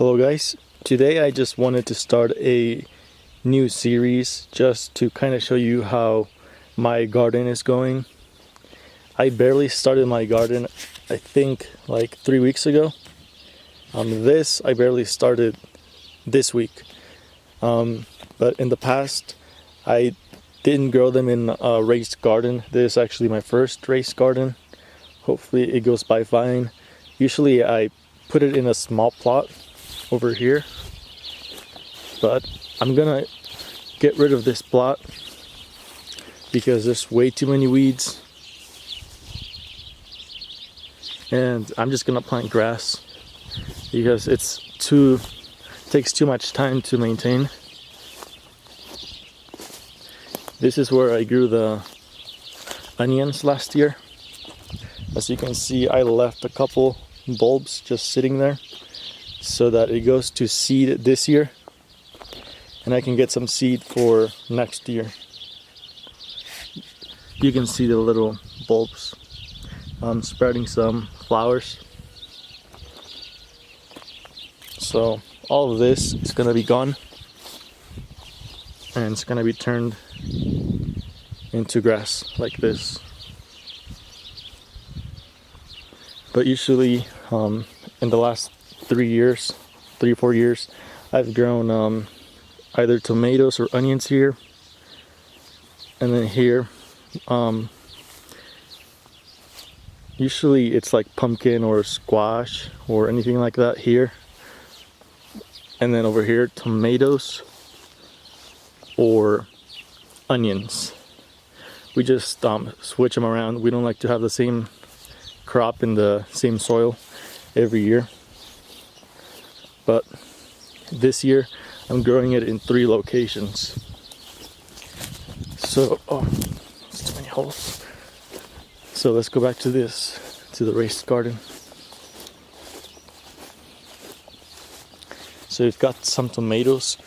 Hello guys, today I just wanted to start a new series just to kind of show you how my garden is going. I barely started my garden, I think like 3 weeks ago. This I barely started this week, but in the past I didn't grow them in a raised garden. This is actually my first raised garden. Hopefully it goes by fine. Usually I put it in a small plot over here, but I'm gonna get rid of this plot because there's way too many weeds, and I'm just gonna plant grass because takes too much time to maintain. This is where I grew the onions last year. As you can see, I left a couple bulbs just sitting there so that it goes to seed this year, and I can get some seed for next year. You can see the little bulbs sprouting some flowers. So all of this is going to be gone, and it's going to be turned into grass like this. But usually in the last 3 or 4 years, I've grown either tomatoes or onions here, and then here usually it's like pumpkin or squash or anything like that here, and then over here tomatoes or onions. We just switch them around. We don't like to have the same crop in the same soil every year. But this year I'm growing it in 3 locations. So, there's too many holes. So let's go back to the raised garden. So we've got some tomatoes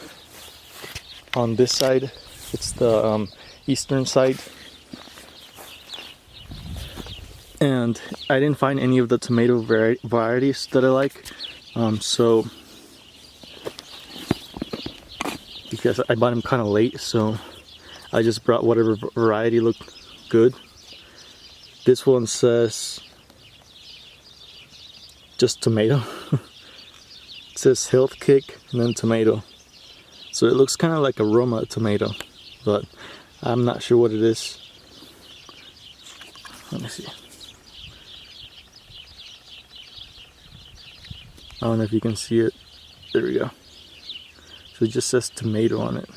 on this side. It's the eastern side. And I didn't find any of the tomato varieties that I like. So because I bought them kind of late, so I just brought whatever variety looked good. This one says just tomato. It says health kick and then tomato. So it looks kind of like a Roma tomato, but I'm not sure what it is. Let me see. I don't know if you can see it. There we go. So it just says tomato on it.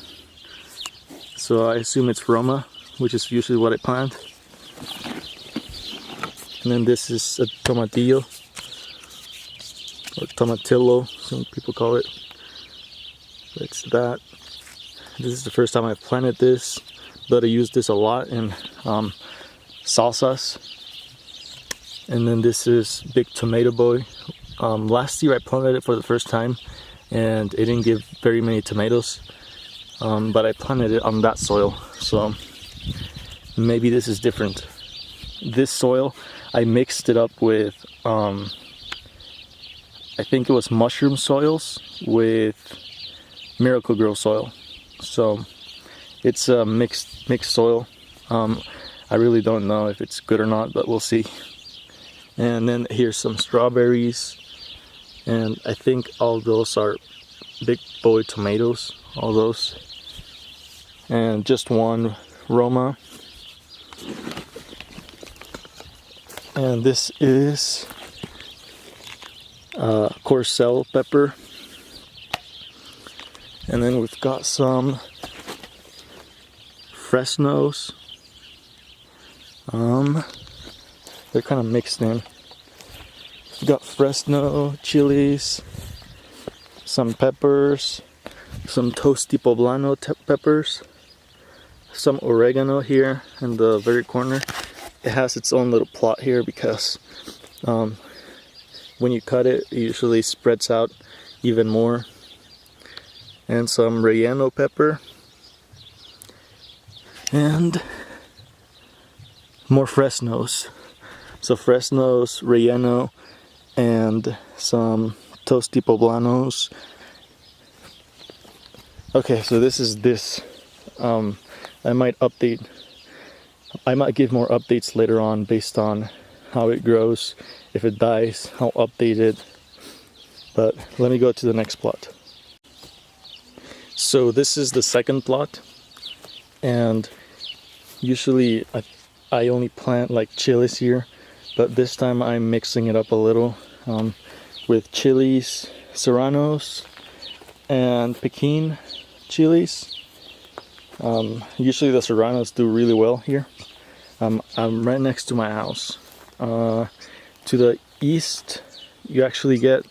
So I assume it's Roma, which is usually what I plant. And then this is a tomatillo, or tomatillo, some people call it. It's that. This is the first time I've planted this, but I use this a lot in salsas. And then this is big tomato boy. Last year I planted it for the first time, and it didn't give very many tomatoes, but I planted it on that soil, so maybe this is different. This soil, I mixed it up with I think it was mushroom soils with Miracle-Gro soil, so it's a mixed soil. I really don't know if it's good or not, but we'll see. And then here's some strawberries, and I think all those are big boy tomatoes, all those, and just one Roma. And this is Corcel pepper, and then we've got some Fresnos. They're kind of mixed in. We've got Fresno chilies, some peppers, some Tosti Poblano peppers, some oregano here in the very corner. It has its own little plot here because when you cut it, it usually spreads out even more. And some relleno pepper, and more Fresnos. So Fresnos, relleno, and some toasty poblanos. Okay, so this is this. I might give more updates later on based on how it grows. If it dies, I'll update it. But let me go to the next plot. So this is the second plot, and usually I only plant like chilies here, but this time I'm mixing it up a little with chilies, serranos, and Pekin chilies. Usually the serranos do really well here. I'm right next to my house. To the east, you actually get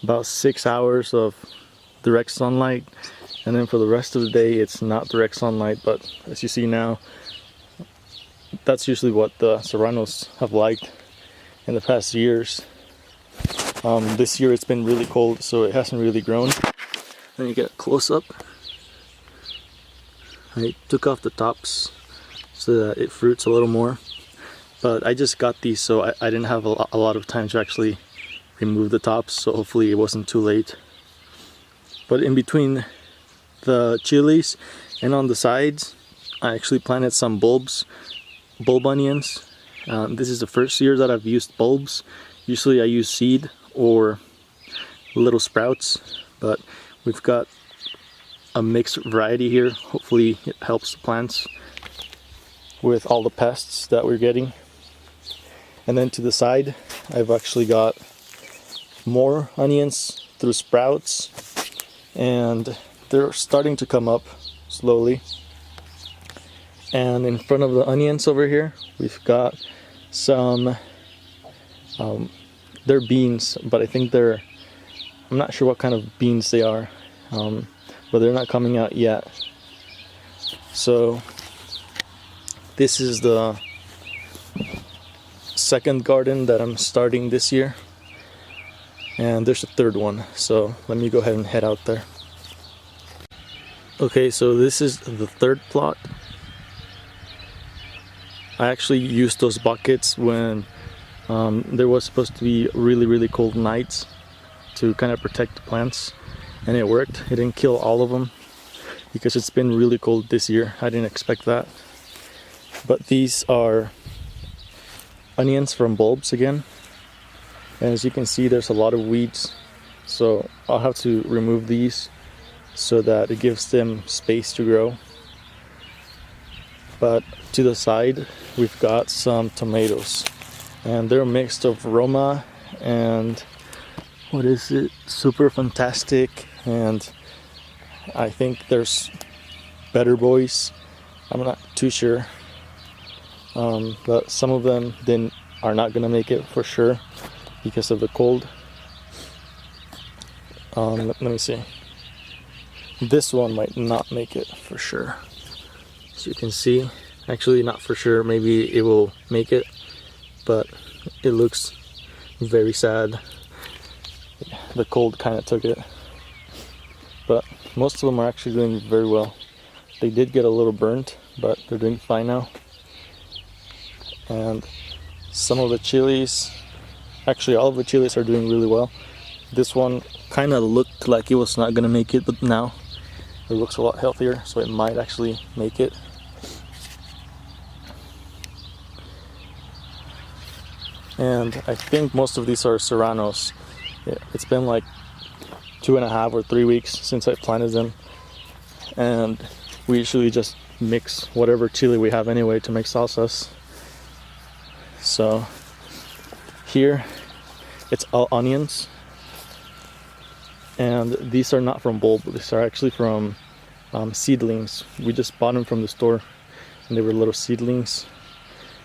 about 6 hours of direct sunlight, and then for the rest of the day it's not direct sunlight, but as you see now, that's usually what the serranos have liked in the past years. This year it's been really cold, so it hasn't really grown. Then you get a close up. I took off the tops so that it fruits a little more, but I just got these, so I didn't have a lot of time to actually remove the tops, so hopefully it wasn't too late. But in between the chilies and on the sides, I actually planted some bulb onions. This is the first year that I've used bulbs. Usually I use seed or little sprouts, but we've got a mixed variety here. Hopefully it helps the plants with all the pests that we're getting. And then to the side, I've actually got more onions through sprouts, and they're starting to come up slowly. And in front of the onions over here, we've got some they're beans, but I think I'm not sure what kind of beans they are, but they're not coming out yet. So this is the second garden that I'm starting this year, and there's a third one, so let me go ahead and head out there. Okay, so this is the third plot. I actually used those buckets when there was supposed to be really cold nights to kind of protect the plants, and it worked. It didn't kill all of them because it's been really cold this year. I didn't expect that. But these are onions from bulbs again, and as you can see, there's a lot of weeds, so I'll have to remove these so that it gives them space to grow. But to the side, we've got some tomatoes, and they're mixed of Roma and what is it, Super Fantastic, and I think there's Better Boys. I'm not too sure, but some of them are not gonna make it for sure because of the cold. Let me see. This one might not make it for sure. As you can see, actually not for sure, maybe it will make it, but it looks very sad. The cold kind of took it, but most of them are actually doing very well. They did get a little burnt, but they're doing fine now. And some of the chilies, actually all of the chilies are doing really well. This one kind of looked like it was not gonna make it, but now it looks a lot healthier, so it might actually make it. And I think most of these are serranos. It's been like 2.5 or 3 weeks since I planted them, and we usually just mix whatever chili we have anyway to make salsas. So here it's all onions, and these are not from bulb, these are actually from seedlings. We just bought them from the store and they were little seedlings.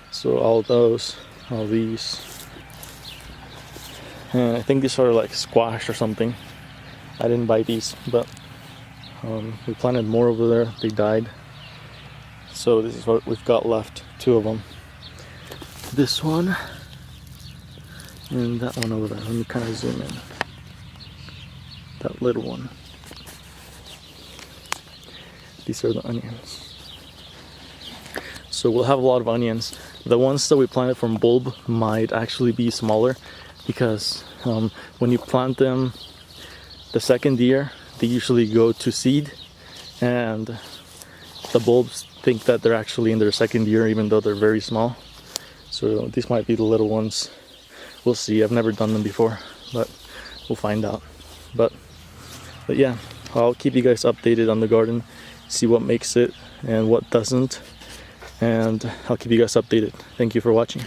So all those, all these, and I think these are like squash or something. I didn't buy these, but we planted more over there, they died. So this is what we've got left, 2 of them. This one and that one over there. Let me kind of zoom in. That little one. These are the onions. So we'll have a lot of onions. The ones that we planted from bulb might actually be smaller because When you plant them the second year, they usually go to seed, and the bulbs think that they're actually in their second year even though they're very small. So these might be the little ones. We'll see. I've never done them before, but we'll find out. But yeah, I'll keep you guys updated on the garden, see what makes it and what doesn't, and I'll keep you guys updated. Thank you for watching.